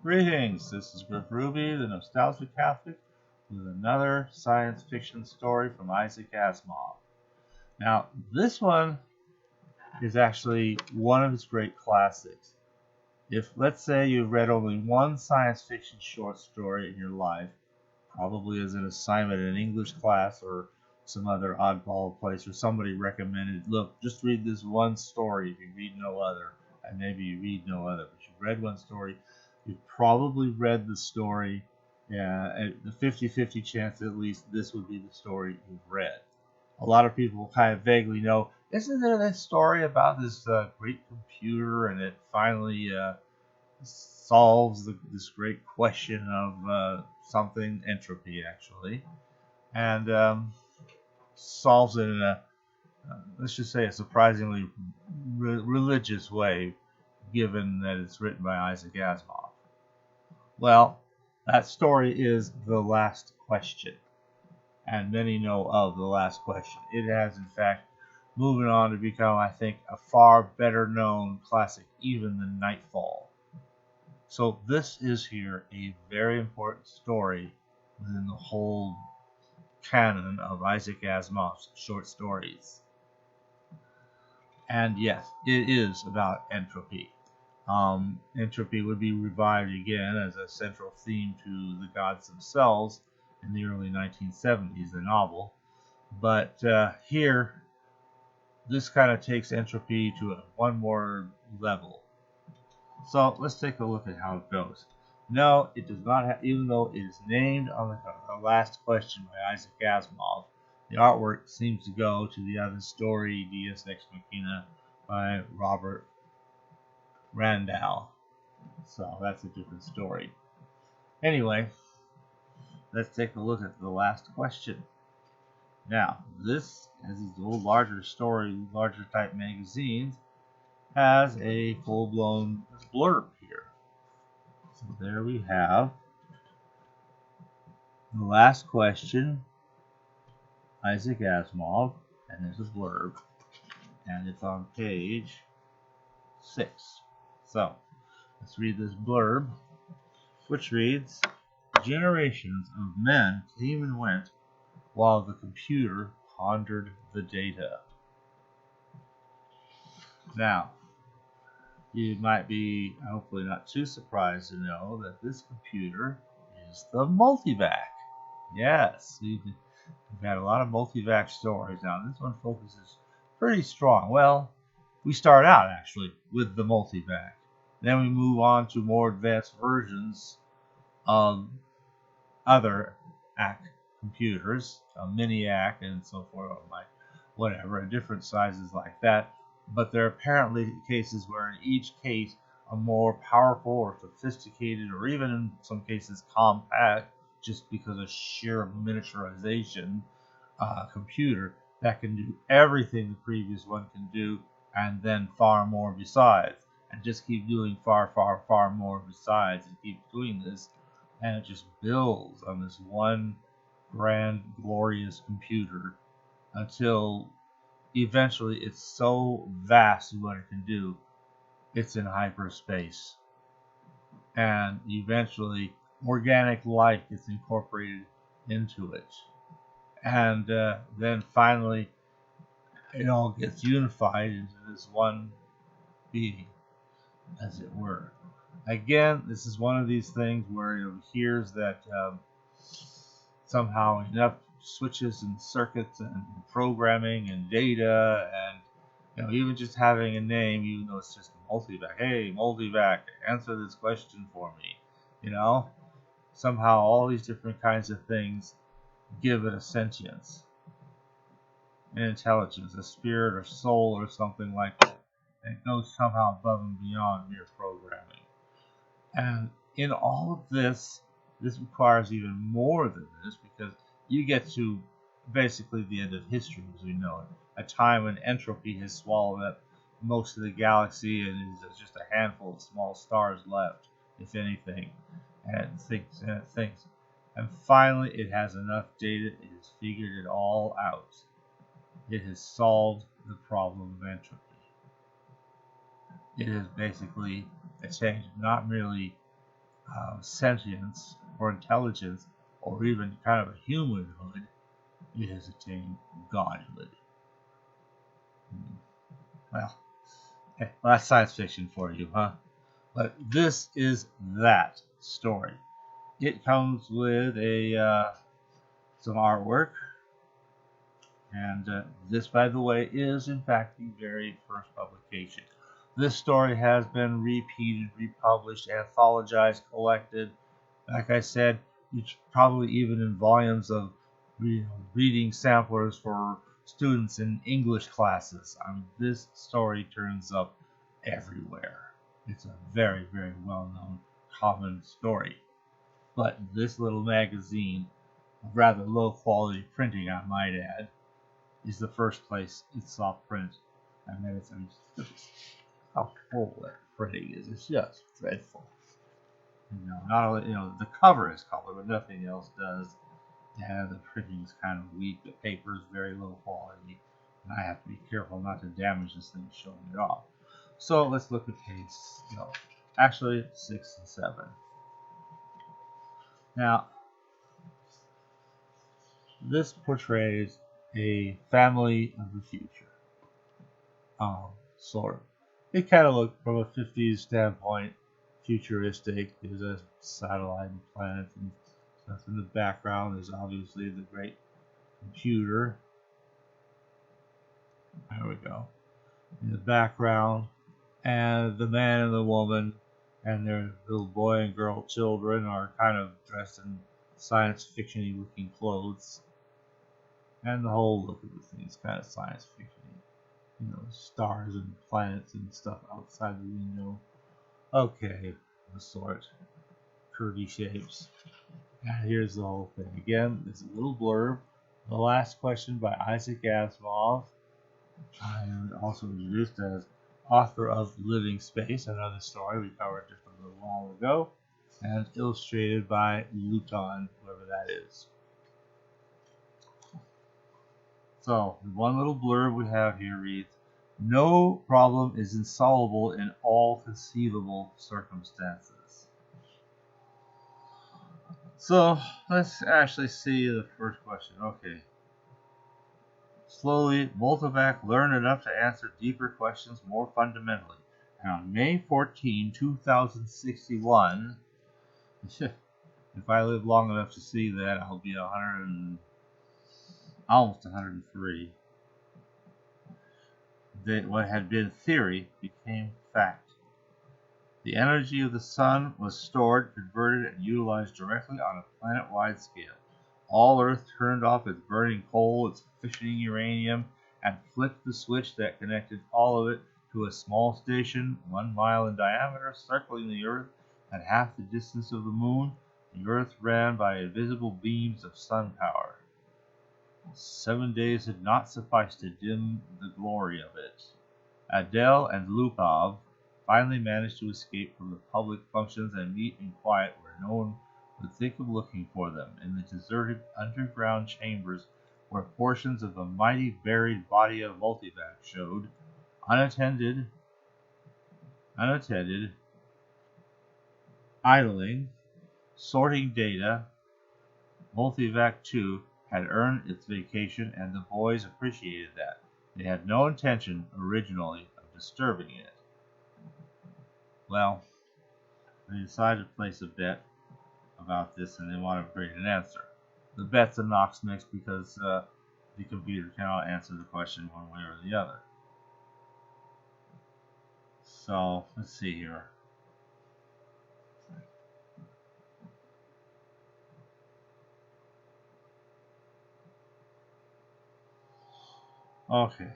Greetings, this is Griff Ruby, the Nostalgic Catholic, with another science fiction story from Isaac Asimov. Now, this one is actually one of his great classics. If, let's say, you've read only one science fiction short story in your life, probably as an assignment in English class or some other oddball place, or somebody recommended, look, just read this one story if you read no other, and maybe you read no other, but you've read one story, you've probably read the story, and the 50-50 chance at least this would be the story you've read. A lot of people kind of vaguely know, isn't there this story about this great computer and it finally solves this great question of something, entropy actually, and solves it in a, let's just say, a surprisingly religious way, given that it's written by Isaac Asimov. Well, that story is The Last Question, and many know of The Last Question. It has, in fact, moved on to become, I think, a far better known classic even than Nightfall. So this is here a very important story within the whole canon of Isaac Asimov's short stories. And yes, it is about entropy. Entropy would be revived again as a central theme to The Gods Themselves in the early 1970s, the novel. But here, this kind of takes entropy to one more level. So let's take a look at how it goes. No, it does not have, even though it is named on the cover, The Last Question by Isaac Asimov, the artwork seems to go to the other story, Deus Ex Machina, by Robert Randall. So that's a different story. Anyway, let's take a look at The Last Question. Now, this, as these old larger story, larger type magazines, has a full-blown blurb here. So there we have The Last Question, Isaac Asimov, and there's a blurb, and it's on page 6. So, let's read this blurb, which reads, generations of men came and went while the computer pondered the data. Now, you might be hopefully not too surprised to know that this computer is the Multivac. Yes, we've had a lot of Multivac stories. Now, this one focuses pretty strong. Well, we start out actually with the Multivac. Then we move on to more advanced versions of other ACK computers, a mini ACK and so forth, like whatever, different sizes like that. But there are apparently cases where in each case a more powerful or sophisticated or even in some cases compact, just because of sheer miniaturization, computer that can do everything the previous one can do and then far more besides, and just keep doing far, far, far more besides, and keep doing this, and it just builds on this one grand, glorious computer until eventually it's so vast in what it can do, it's in hyperspace. And eventually organic life gets incorporated into it. And then finally it all gets unified into this one being, as it were. Again, this is one of these things where it appears that somehow enough switches and circuits and programming and data and even just having a name, even though it's just Multivac. Hey, Multivac, answer this question for me. Somehow all these different kinds of things give it a sentience, an intelligence, a spirit or soul or something like that. And it goes somehow above and beyond mere programming. And in all of this requires even more than this, because you get to basically the end of history as we know it, a time when entropy has swallowed up most of the galaxy and there's just a handful of small stars left, if anything, and it thinks. And finally it has enough data, it has figured it all out. It has solved the problem of entropy. It has basically attained not merely sentience or intelligence or even kind of a humanhood, it has attained godhood. Well, that's science fiction for you, huh? But this is that story. It comes with some artwork, and this, by the way, is in fact the very first publication. This story has been repeated, republished, anthologized, collected. Like I said, it's probably even in volumes of reading samplers for students in English classes. I mean, this story turns up everywhere. It's a very, very well-known, common story. But this little magazine, of rather low-quality printing, I might add, is the first place it saw print. And then it's how horrible that printing is. It's just dreadful. Not only the cover is color, but nothing else does. And the printing is kind of weak. The paper is very low quality, and I have to be careful not to damage this thing showing it off. So let's look at page, actually 6 and 7. Now, this portrays a family of the future. Sort of. It kind of looked from a 50s standpoint futuristic. There's a satellite and planet and stuff in the background. There's obviously the great computer. There we go. In the background. And the man and the woman and their little boy and girl children are kind of dressed in science fiction-y looking clothes. And the whole look of the thing is kind of science fiction-y. Stars and planets and stuff outside the window. Okay, the sort. Curvy shapes. And here's the whole thing. Again, there's a little blurb. The last question by Isaac Asimov. I'm also introduced as author of Living Space, another story we covered just a little while ago, and illustrated by Luton, whoever that is. So, one little blurb we have here reads, "No problem is insoluble in all conceivable circumstances." So, let's actually see the first question. Okay. Slowly, Multivac learned enough to answer deeper questions more fundamentally. And on May 14, 2061, if I live long enough to see that, I'll be almost 103. What had been theory became fact. The energy of the sun was stored, converted, and utilized directly on a planet-wide scale. All Earth turned off its burning coal, its fissioning uranium, and flipped the switch that connected all of it to a small station 1 mile in diameter circling the Earth at half the distance of the Moon. The Earth ran by invisible beams of sun power. 7 days had not sufficed to dim the glory of it. Adele and Lupov finally managed to escape from the public functions and meet in quiet where no one would think of looking for them, in the deserted underground chambers where portions of the mighty buried body of Multivac showed, unattended, idling, sorting data. Multivac 2 had earned its vacation, and the boys appreciated that. They had no intention, originally, of disturbing it. Well, they decided to place a bet about this, and they want to bring an answer. The bet's a Knox mix because the computer cannot answer the question one way or the other. So, let's see here. Okay.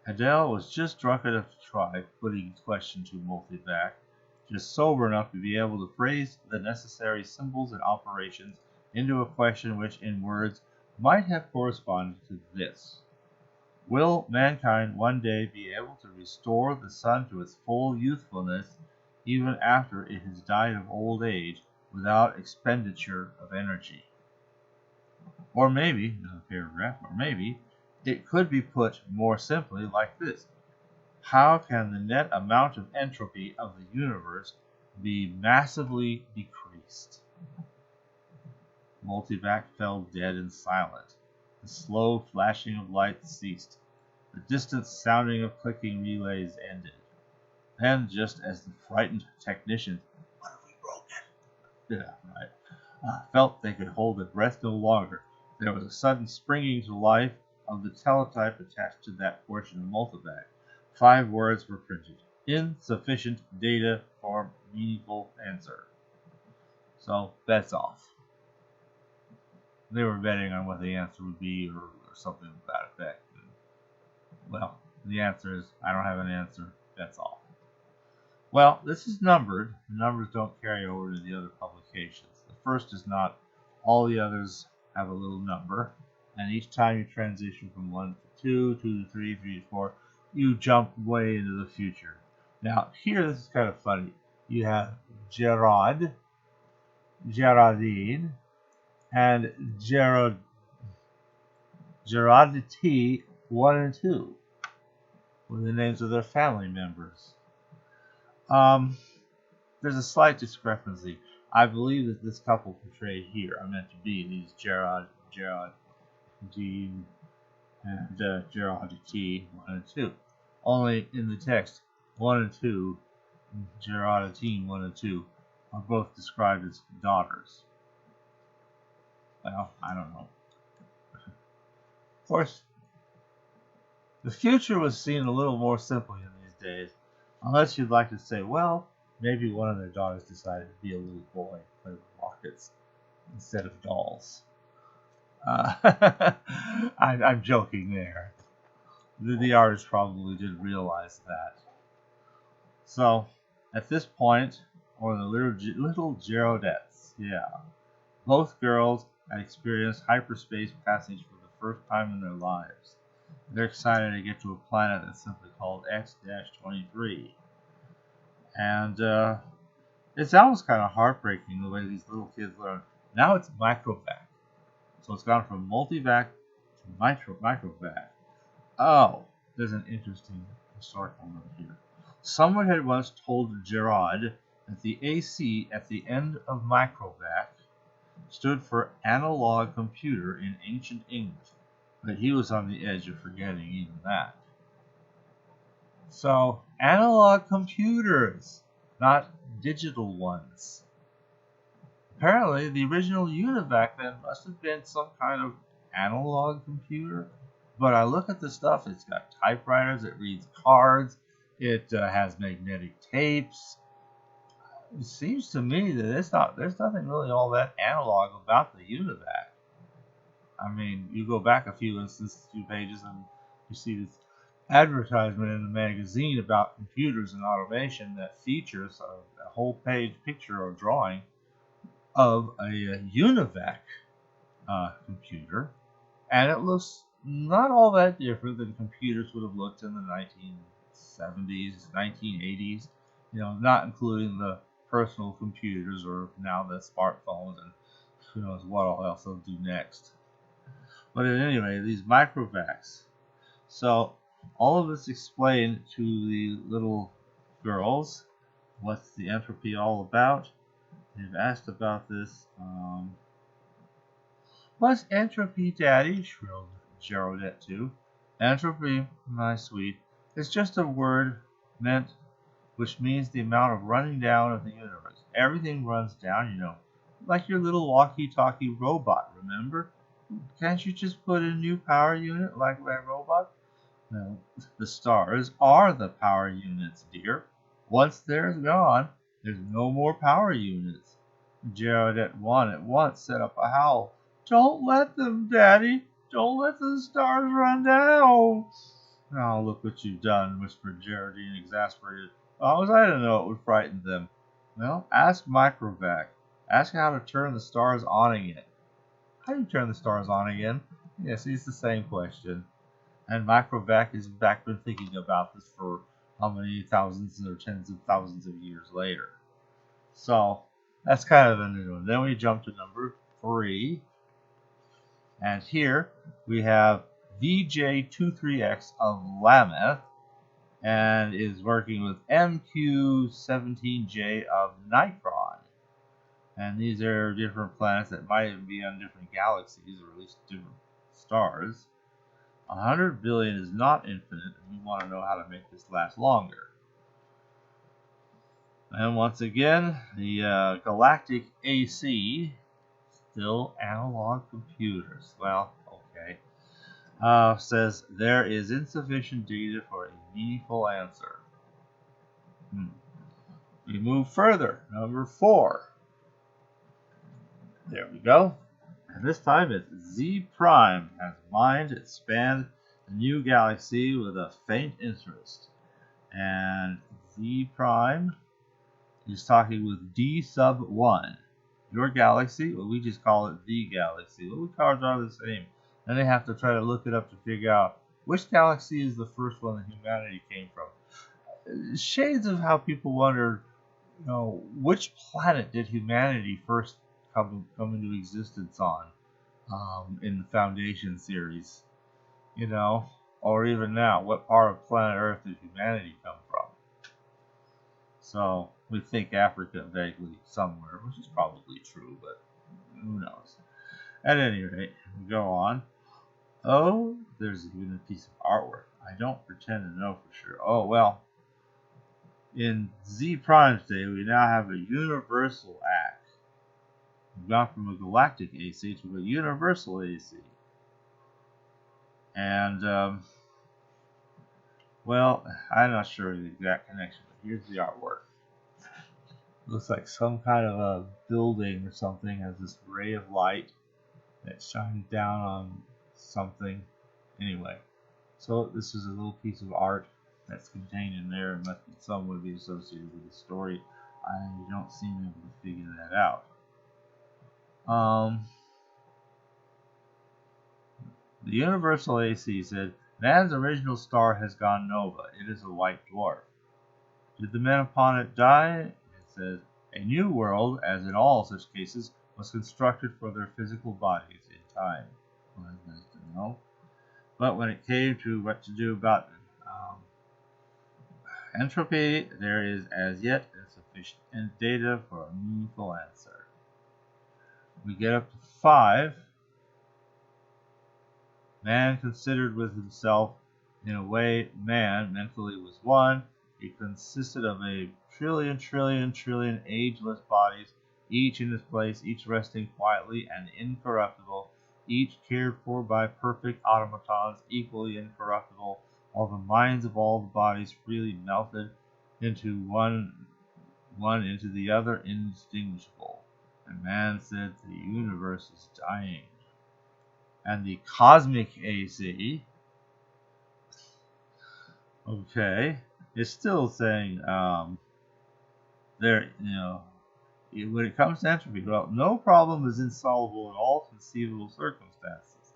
Adele was just drunk enough to try putting the question to Multivac, just sober enough to be able to phrase the necessary symbols and operations into a question which, in words, might have corresponded to this. Will mankind one day be able to restore the sun to its full youthfulness even after it has died of old age without expenditure of energy? Or maybe, another paragraph, or maybe it could be put more simply like this. How can the net amount of entropy of the universe be massively decreased? Multivac fell dead and silent. The slow flashing of lights ceased. The distant sounding of clicking relays ended. Then, just as the frightened technicians, "What have we broken?" Yeah, right, felt they could hold their breath no longer, there was a sudden springing to life of the teletype attached to that portion of Multivac. 5 words were printed: insufficient data for meaningful answer. So, bets off. They were betting on what the answer would be or something to that effect. And, well, the answer is, I don't have an answer. That's all. Well, this is numbered. The numbers don't carry over to the other publications. The first is not. All the others have a little number. And each time you transition from 1 to 2, 2 to 3, 3 to 4, you jump way into the future. Now, here, this is kind of funny. You have Gerard, Gerardine, and Gerardity 1 and 2 were the names of their family members. There's a slight discrepancy. I believe that this couple portrayed here are meant to be these Gerardine and Gerardity 1 and 2. Only in the text, 1 and 2, Gerardine 1 and 2, are both described as daughters. Well, I don't know. Of course, the future was seen a little more simply in these days, unless you'd like to say, well, maybe one of their daughters decided to be a little boy and play with rockets instead of dolls. I'm joking there. The artist probably did realize that. So, at this point, or the little Gerardettes, yeah, both girls had experienced hyperspace passage for the first time in their lives. They're excited to get to a planet that's simply called X-23. And it's almost kind of heartbreaking the way these little kids learn. Now it's microvac. So it's gone from multivac to microvac. Oh, there's an interesting historical note here. Someone had once told Gerard that the AC at the end of microvac stood for analog computer in ancient English, but he was on the edge of forgetting even that. So, analog computers, not digital ones. Apparently, the original UNIVAC then must have been some kind of analog computer. But I look at the stuff, it's got typewriters, it reads cards, it has magnetic tapes. It seems to me that there's nothing really all that analog about the UNIVAC. I mean, you go back a few pages and you see this advertisement in the magazine about computers and automation that features a whole page picture or drawing of a UNIVAC computer, and it looks not all that different than computers would have looked in the 1970s, 1980s, not including the personal computers or now the smartphones and who knows what all else they'll do next. But anyway, these microvacs. So all of this explained to the little girls what's the entropy all about. They've asked about this. What's entropy, Daddy? Shrilled Geraldette too. Entropy, my sweet, is just a word which means the amount of running down of the universe. Everything runs down, like your little walkie-talkie robot, remember? Can't you just put in a new power unit like that robot? Well, the stars are the power units, dear. Once they're gone, there's no more power units. Geraldette 1 at once set up a howl. Don't let them, Daddy. Don't let the stars run down. Oh, look what you've done, whispered Geraldine, exasperated. How was I to know it would frighten them? Well, ask Microvac. Ask how to turn the stars on again. How do you turn the stars on again? Yes, it's the same question. And Microvac has back been thinking about this for how many thousands or tens of thousands of years later. So, that's kind of a new one. Then we jump to number 3. And here we have VJ23X of Lameth. and is working with MQ-17J of Nightfall. And these are different planets that might even be on different galaxies, or at least different stars. 100 billion is not infinite, and we want to know how to make this last longer. And once again, the galactic AC, still analog computers. Well, okay. Says there is insufficient data for a meaningful answer. We move further. Number 4. There we go. And this time it's Z prime has mind expand the new galaxy with a faint interest. And Z prime is talking with D sub 1. Your galaxy, well, we just call it the galaxy. Well, the cards are the same. And they have to try to look it up to figure out which galaxy is the first one that humanity came from. Shades of how people wonder, which planet did humanity first come into existence on in the Foundation series, or even now, what part of planet Earth did humanity come from? So we think Africa vaguely somewhere, which is probably true, but who knows? At any rate, we go on. Oh, there's even a piece of artwork. I don't pretend to know for sure. Oh, well, in Z Prime's day, we now have a universal act. We've gone from a galactic AC to a universal AC. And, well, I'm not sure the exact connection, but here's the artwork. Looks like some kind of a building or something has this ray of light that shines down on something. Anyway, so this is a little piece of art that's contained in there and must in some way be associated with the story. I don't seem able to figure that out. The Universal AC said, man's original star has gone nova. It is a white dwarf. Did the men upon it die? It says, a new world, as in all such cases, was constructed for their physical bodies in time. Well, that's nice to know. But when it came to what to do about entropy, there is as yet insufficient data for a meaningful answer. We get up to 5. Man considered with himself, in a way, man mentally was one. It consisted of a trillion ageless bodies, each in its place, each resting quietly and incorruptible, each cared for by perfect automatons, equally incorruptible, while the minds of all the bodies freely melted into one into the other, indistinguishable. And man said, the universe is dying. And the cosmic AC, okay, is still saying when it comes to entropy, well, no problem is insoluble in all conceivable circumstances.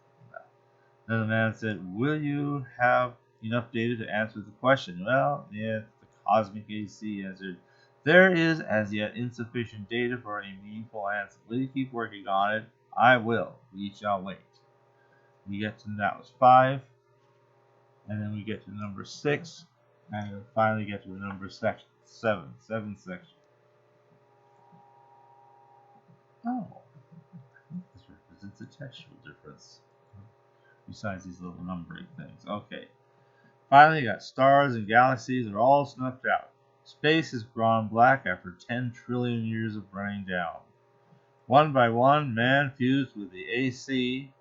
Then the man said, will you have enough data to answer the question? Well, yeah, the cosmic AC answered, there is as yet insufficient data for any meaningful answer. Will you keep working on it? I will. We shall wait. We get to, that was 5, and then we get to number 6, and then finally get to the number 7 section. Oh, I think this represents a textual difference, besides these little numbering things. Okay, finally you got stars and galaxies are all snuffed out. Space has gone black after 10 trillion years of running down. One by one, man fused with the AC.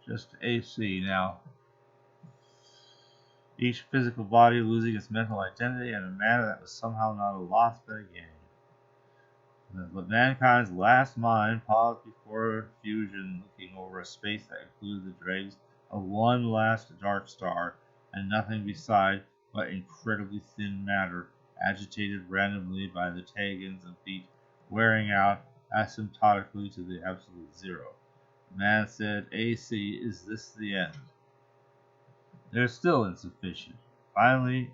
Just AC now. Each physical body losing its mental identity in a manner that was somehow not a loss but a gain. But mankind's last mind paused before fusion, looking over a space that included the dregs of one last dark star, and nothing beside but incredibly thin matter, agitated randomly by the Tagans and feet, wearing out asymptotically to the absolute zero. The man said, AC, is this the end? They're still insufficient. Finally,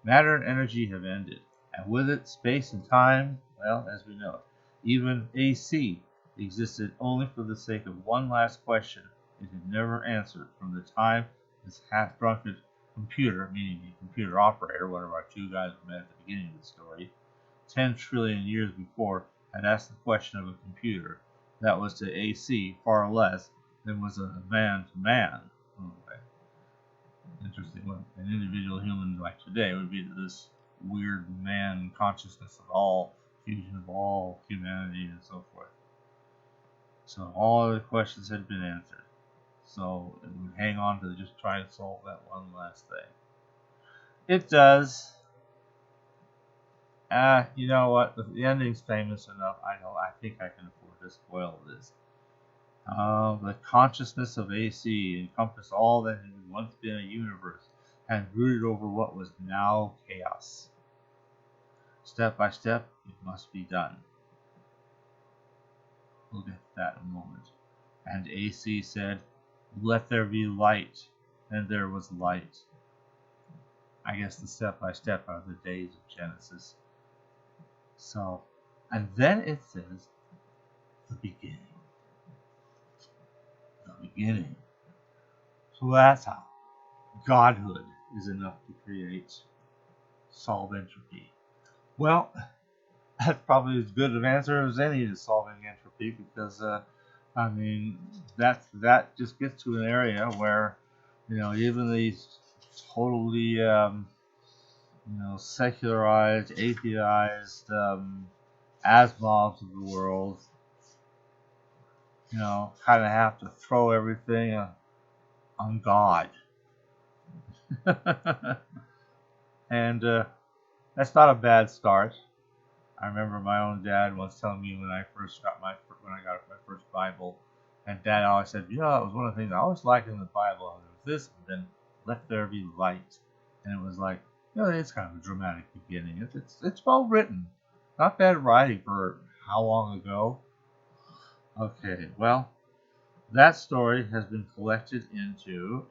matter and energy have ended, and with it, space and time, well, as we know, even AC existed only for the sake of one last question it had never answered from the time this half-drunken computer, meaning a computer operator, one of our two guys we met at the beginning of the story, 10 trillion years before, had asked the question of a computer that was to AC far less than was a man to man. Okay. Interesting. Well, an individual human like today would be this weird man consciousness of all, fusion of all humanity and so forth. So all the questions had been answered. So it would hang on to just trying to solve that one last thing. It does. You know what? The ending's famous enough. I think I can afford to spoil this. The consciousness of AC encompassed all that had once been a universe and brooded over what was now chaos. Step by step, it must be done. We'll get to that in a moment. And AC said, "Let there be light," and there was light. I guess the step by step are the days of Genesis. So, and then it says, the beginning. The beginning. So that's how Godhood is enough to create, solve entropy. Well, that's probably as good an answer as any to solving entropy, because I mean that just gets to an area where, you know, even these totally secularized, atheized Asimovs of the world, kind of have to throw everything on God. And that's not a bad start. I remember my own dad once telling me when I got my first Bible, and Dad always said, that was one of the things I always liked in the Bible. There was this, and then "let there be light," and it was like, it's kind of a dramatic beginning. It's well written, not bad writing for how long ago. Okay, well, that story has been collected into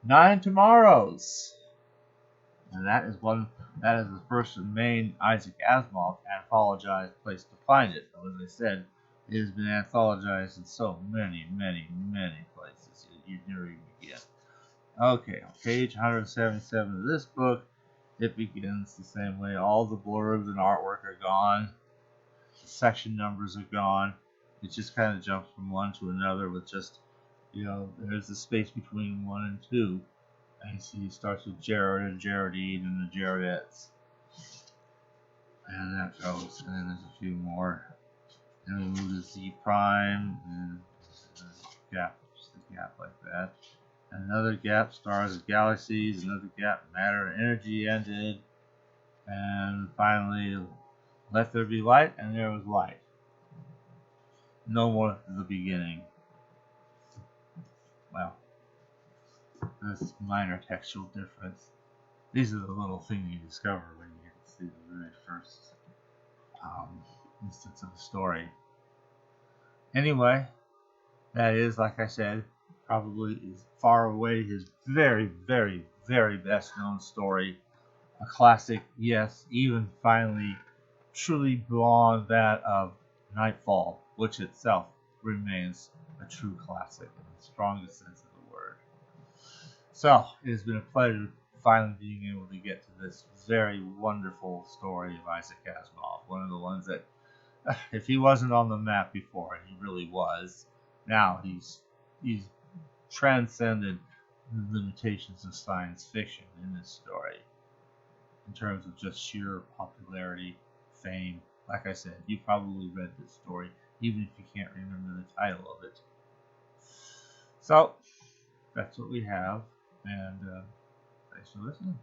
9 Tomorrows. And that is the first and main Isaac Asimov anthologized place to find it. As I said, it has been anthologized in so many, many, many places. You'd never even begin. Okay, on page 177 of this book, it begins the same way. All the blurbs and artwork are gone. The section numbers are gone. It just kind of jumps from one to another with just, there's the space between 1 and 2. And he starts with Jared and Geraldine and the Jaredettes. And that goes. And then there's a few more. Then we move to Z Prime. And a gap. Just a gap like that. Another gap, stars and galaxies. Another gap, matter and energy ended. And finally, let there be light. And there was light. No more to the beginning. Well. This minor textual difference. These are the little things you discover when you get to see the very first instance of the story. Anyway, that is, like I said, probably is far away his very, very, very best known story. A classic, yes, even finally truly beyond that of Nightfall, which itself remains a true classic in the strongest sense of the word. So, it has been a pleasure finally being able to get to this very wonderful story of Isaac Asimov. One of the ones that, if he wasn't on the map before, and he really was, now he's transcended the limitations of science fiction in this story. In terms of just sheer popularity, fame. Like I said, you probably read this story, even if you can't remember the title of it. So, that's what we have. And thanks for listening.